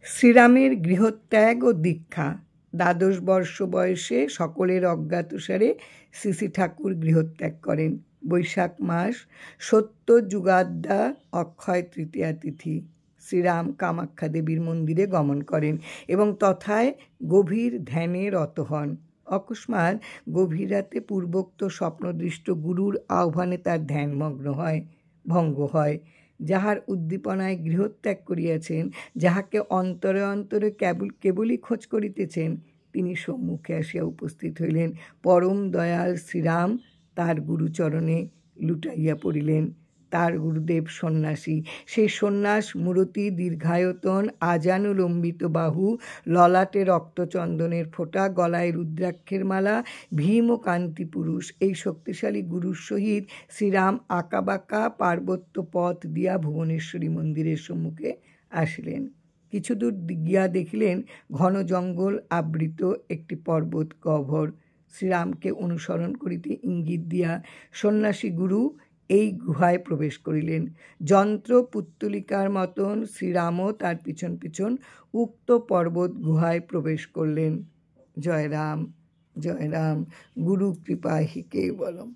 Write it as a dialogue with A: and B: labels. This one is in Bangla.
A: শ্রীরামের গৃহত্যাগ ও দীক্ষা। ১২ বর্ষ বয়সে সকলের অজ্ঞাতসারে শ্রী ঠাকুর গৃহত্যাগ করেন। বৈশাখ মাস, সত্য যুগাদ্যা, অক্ষয় তৃতীয়া তিথি। শ্রীরাম কামাখ্যা দেবীর মন্দিরে গমন করেন এবং তথায় গভীর ধ্যানে রত হন। অকস্মাৎ গভীর রাতে পূর্বোক্ত স্বপ্নদৃষ্ট গুরুর আহ্বানে তার ধ্যানমগ্ন ভঙ্গ হয়। যাহার উদ্দীপনায় গৃহত্যাগ করিয়াছেন, যাহাকে অন্তরে অন্তরে কেবলই খোঁজ করিতেছেন, তিনি সম্মুখে আসিয়া উপস্থিত হইলেন। পরম দয়াল শ্রীরাম তার গুরুচরণে লুটাইয়া পড়িলেন। তার গুরুদেব সন্ন্যাসী। সেই সন্ন্যাস মূরতি, দীর্ঘায়তন, আজানুলম্বিত বাহু, ললাটে রক্তচন্দনের ফোঁটা, গলায় রুদ্রাক্ষের মালা, ভীম ও কান্তি পুরুষ। এই শক্তিশালী গুরুর সহিত শ্রীরাম আঁকাবাঁকা পার্বত্য পথ দিয়া ভুবনেশ্বরী মন্দিরের সম্মুখে আসিলেন। কিছু দূর গিয়া দেখিলেন ঘন জঙ্গল আবৃত একটি পর্বত গহ্বর। শ্রীরামকে অনুসরণ করিতে ইঙ্গিত দিয়া সন্ন্যাসী গুরু এই গুহায় প্রবেশ করিলেন। যন্ত্র পুত্তলিকার মতন শ্রীরামও তার পিছন পিছন উক্ত পর্বত গুহায় প্রবেশ করলেন। জয় রাম, জয় রাম। গুরু কৃপা হি কেবলম।